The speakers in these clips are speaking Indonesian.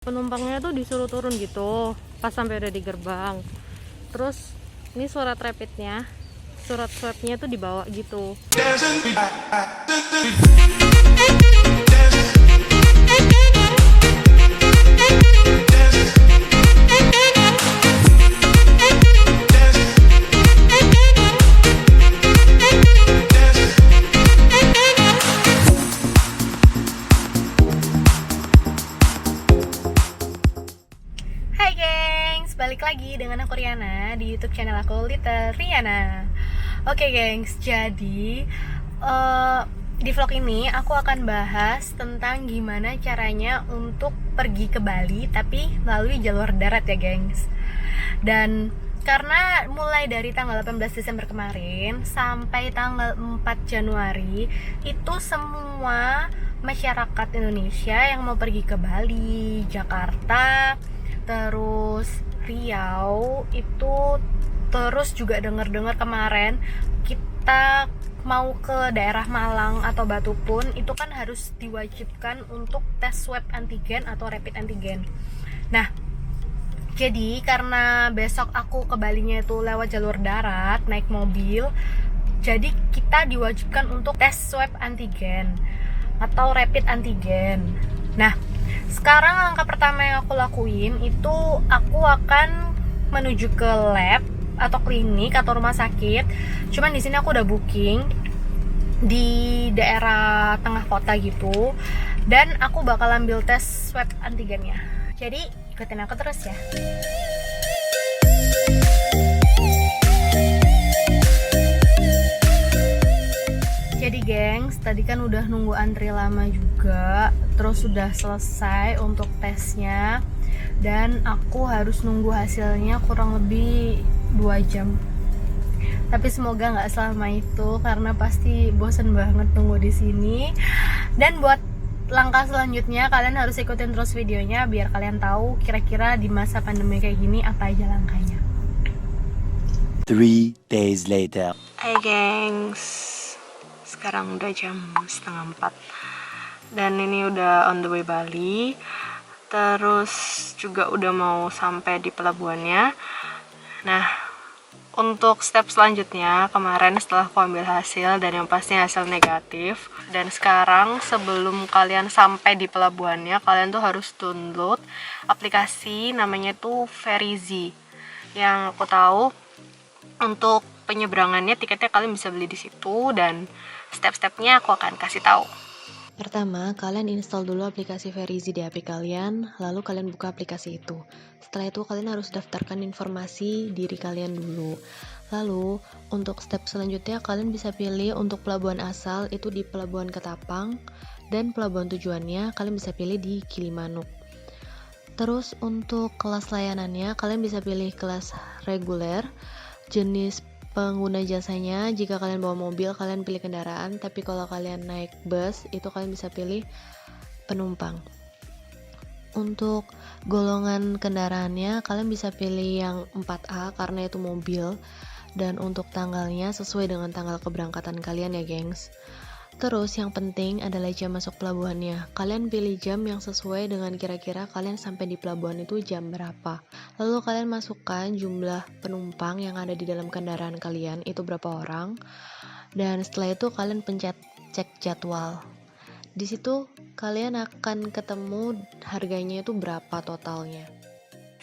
Penumpangnya tuh disuruh turun gitu pas sampai udah di gerbang. Terus ini surat rapidnya, surat swabnya tuh dibawa gitu. Hai gengs, balik lagi dengan aku Riana di YouTube channel aku Little Riana. Oke gengs, jadi di vlog ini aku akan bahas tentang gimana caranya untuk pergi ke Bali tapi melalui jalur darat ya gengs. Dan karena mulai dari tanggal 18 Desember kemarin sampai tanggal 4 Januari itu semua masyarakat Indonesia yang mau pergi ke Bali, Jakarta, terus Riau itu, terus juga dengar-dengar kemarin kita mau ke daerah Malang atau Batu pun itu kan harus diwajibkan untuk tes swab antigen atau rapid antigen. Nah, jadi karena besok aku ke Balinya itu lewat jalur darat, naik mobil, jadi kita diwajibkan untuk tes swab antigen atau rapid antigen. Nah, sekarang langkah pertama yang aku lakuin itu aku akan menuju ke lab atau klinik atau rumah sakit. Cuman di sini aku udah booking di daerah tengah kota gitu, dan aku bakal ambil tes swab antigennya. Jadi ikutin aku terus ya. Jadi gengs, tadi kan udah nunggu antri lama juga, terus sudah selesai untuk tesnya, dan aku harus nunggu hasilnya kurang lebih 2 jam. Tapi semoga nggak selama itu karena pasti bosen banget nunggu di sini. Dan buat langkah selanjutnya kalian harus ikutin terus videonya biar kalian tahu kira-kira di masa pandemi kayak gini apa aja langkahnya. 3 days later. Hai gengs, sekarang udah jam 3:30 dan ini udah on the way Bali. Terus juga udah mau sampai di pelabuhannya. Nah, untuk step selanjutnya, kemarin setelah aku ambil hasil dan yang pasti hasil negatif, dan sekarang sebelum kalian sampai di pelabuhannya, kalian tuh harus download aplikasi namanya tuh Verizi. Yang aku tahu untuk penyeberangannya, tiketnya kalian bisa beli di situ, dan step-stepnya aku akan kasih tahu. Pertama, kalian install dulu aplikasi Verizi di HP kalian, lalu kalian buka aplikasi itu. Setelah itu, kalian harus daftarkan informasi diri kalian dulu. Lalu, untuk step selanjutnya, kalian bisa pilih untuk pelabuhan asal, itu di Pelabuhan Ketapang, dan pelabuhan tujuannya, kalian bisa pilih di Gilimanuk. Terus, untuk kelas layanannya, kalian bisa pilih kelas reguler, jenis pengguna jasanya, jika kalian bawa mobil, kalian pilih kendaraan, tapi kalau kalian naik bus, itu kalian bisa pilih penumpang. Untuk golongan kendaraannya, kalian bisa pilih yang 4A karena itu mobil, dan untuk tanggalnya sesuai dengan tanggal keberangkatan kalian ya gengs. Terus yang penting adalah jam masuk pelabuhannya. Kalian pilih jam yang sesuai dengan kira-kira kalian sampai di pelabuhan itu jam berapa. Lalu kalian masukkan jumlah penumpang yang ada di dalam kendaraan kalian itu berapa orang. Dan setelah itu kalian pencet cek jadwal. Di situ kalian akan ketemu harganya itu berapa totalnya.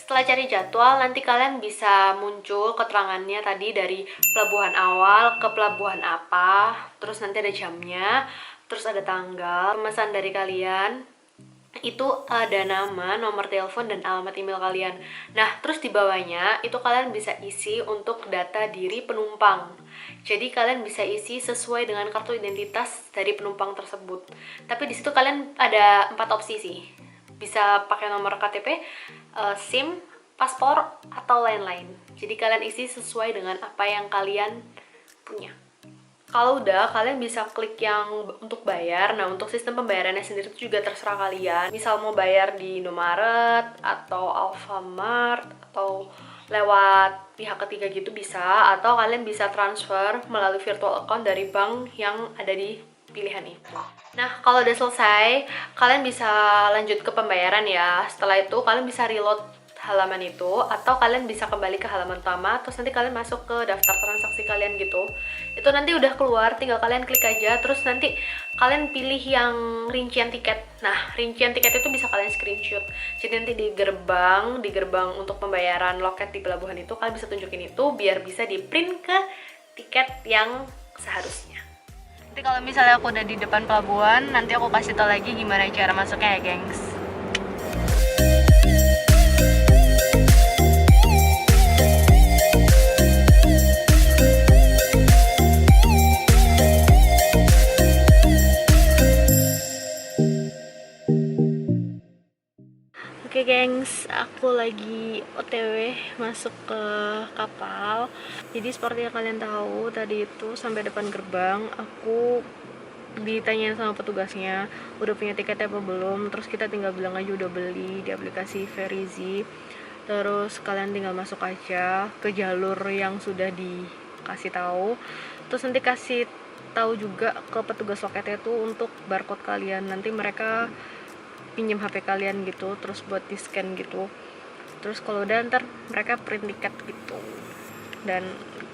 Setelah cari jadwal, nanti kalian bisa muncul keterangannya tadi dari pelabuhan awal ke pelabuhan apa, terus nanti ada jamnya, terus ada tanggal, pemesan dari kalian, itu ada nama, nomor telepon, dan alamat email kalian. Nah, terus di bawahnya itu kalian bisa isi untuk data diri penumpang. Jadi kalian bisa isi sesuai dengan kartu identitas dari penumpang tersebut. Tapi di situ kalian ada 4 opsi sih. Bisa pakai nomor KTP, SIM, paspor, atau lain-lain. Jadi kalian isi sesuai dengan apa yang kalian punya. Kalau udah, kalian bisa klik yang untuk bayar. Nah, untuk sistem pembayarannya sendiri itu juga terserah kalian. Misal mau bayar di Indomaret atau Alfamart atau lewat pihak ketiga gitu bisa, atau kalian bisa transfer melalui virtual account dari bank yang ada di pilihan itu. Nah, kalau udah selesai, kalian bisa lanjut ke pembayaran ya. Setelah itu kalian bisa reload halaman itu, atau kalian bisa kembali ke halaman utama, terus nanti kalian masuk ke daftar transaksi kalian gitu. Itu nanti udah keluar, tinggal kalian klik aja, terus nanti kalian pilih yang rincian tiket. Nah, rincian tiket itu bisa kalian screenshot. Jadi nanti di gerbang untuk pembayaran loket di pelabuhan itu, kalian bisa tunjukin itu biar bisa di print ke tiket yang seharusnya. Nanti kalau misalnya aku udah di depan pelabuhan, nanti aku kasih tau lagi gimana cara masuknya ya, gengs. Oke gengs, aku lagi OTW masuk ke kapal. Jadi seperti yang kalian tahu, tadi itu sampai depan gerbang aku ditanyain sama petugasnya udah punya tiket apa belum, terus kita tinggal bilang aja udah beli di aplikasi Verizi. Terus kalian tinggal masuk aja ke jalur yang sudah dikasih tahu, terus nanti kasih tahu juga ke petugas loketnya itu untuk barcode kalian. Nanti mereka pinjam HP kalian gitu, terus buat di scan gitu, terus kalau udah ntar mereka print tiket gitu, dan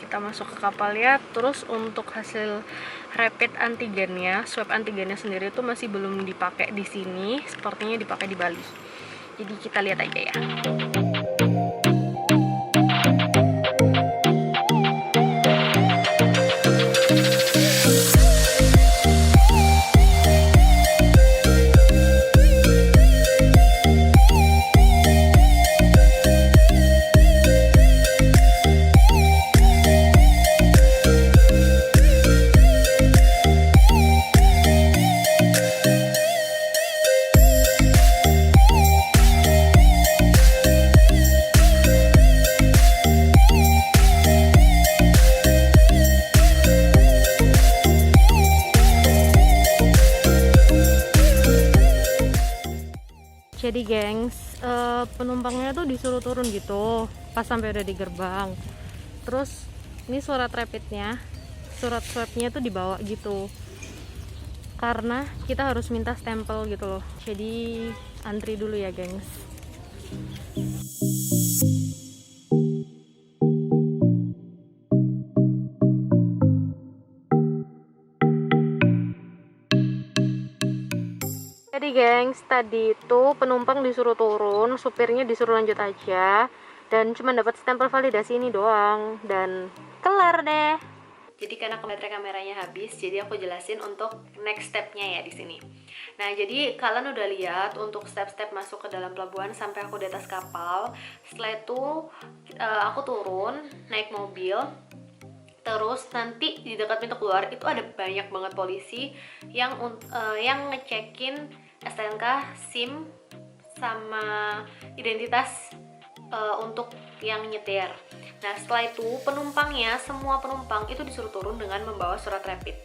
kita masuk ke kapal ya. Terus untuk hasil rapid antigennya, swab antigennya sendiri itu masih belum dipakai di sini, sepertinya dipakai di Bali. Jadi kita lihat aja ya. Jadi gengs, penumpangnya tuh disuruh turun gitu pas sampai udah di gerbang. Terus ini surat rapidnya, surat swabnya tuh dibawa gitu, karena kita harus minta stempel gitu loh. Jadi antri dulu ya gengs. Jadi gengs, tadi itu penumpang disuruh turun, supirnya disuruh lanjut aja, dan cuma dapat stempel validasi ini doang, dan kelar deh. Jadi karena kameranya habis, jadi aku jelasin untuk next stepnya ya di sini. Nah, jadi kalian udah lihat untuk step-step masuk ke dalam pelabuhan sampai aku di atas kapal. Setelah itu aku turun, naik mobil. Terus nanti di dekat pintu keluar itu ada banyak banget polisi yang ngecekin STNK, SIM, sama identitas untuk yang nyetir. Nah, setelah itu semua penumpang itu disuruh turun dengan membawa surat rapid.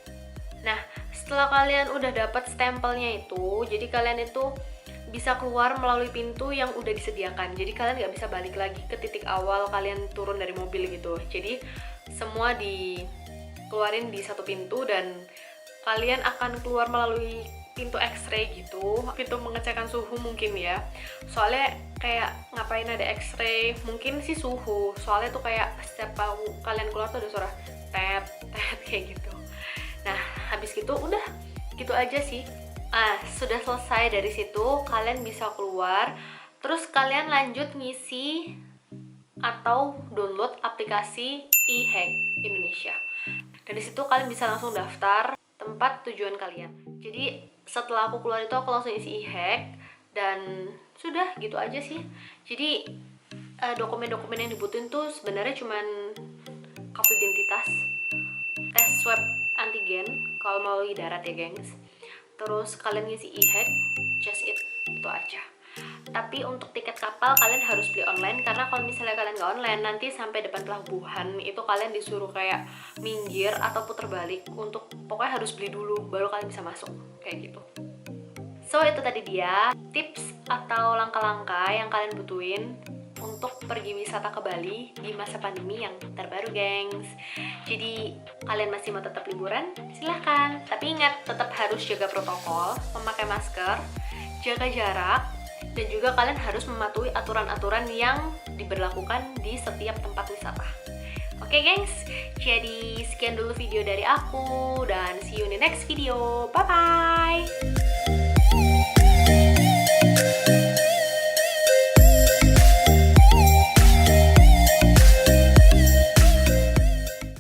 Nah, setelah kalian udah dapat stempelnya itu, jadi kalian itu bisa keluar melalui pintu yang udah disediakan. Jadi kalian nggak bisa balik lagi ke titik awal kalian turun dari mobil gitu. Jadi semua dikeluarin di satu pintu, dan kalian akan keluar melalui pintu X-ray gitu, pintu pengecekan suhu mungkin ya. Soalnya kayak ngapain ada X-ray, mungkin sih suhu. Soalnya tuh kayak setiap kalian keluar tuh ada suara tet tet kayak gitu. Nah, habis gitu udah gitu aja sih. Sudah selesai dari situ, kalian bisa keluar. Terus kalian lanjut ngisi atau download aplikasi eHack Indonesia. Dan di situ kalian bisa langsung daftar tempat tujuan kalian. Jadi setelah aku keluar itu aku langsung isi eHack, dan sudah gitu aja sih. Jadi dokumen-dokumen yang dibutuhin tuh sebenarnya cuman kartu identitas, tes swab antigen kalau melalui darat ya gengs. Terus kalian ngisi eHack, just itu aja. Tapi untuk tiket kapal kalian harus beli online, karena kalau misalnya kalian nggak online, nanti sampai depan pelabuhan itu kalian disuruh kayak minggir atau putar balik, untuk pokoknya harus beli dulu baru kalian bisa masuk kayak gitu. So itu tadi dia tips atau langkah-langkah yang kalian butuhin untuk pergi wisata ke Bali di masa pandemi yang terbaru, gengs. Jadi kalian masih mau tetap liburan? Silahkan, tapi ingat tetap harus jaga protokol, memakai masker, jaga jarak, dan juga kalian harus mematuhi aturan-aturan yang diberlakukan di setiap tempat wisata. Oke gengs, jadi sekian dulu video dari aku dan see you in the next video. Bye bye.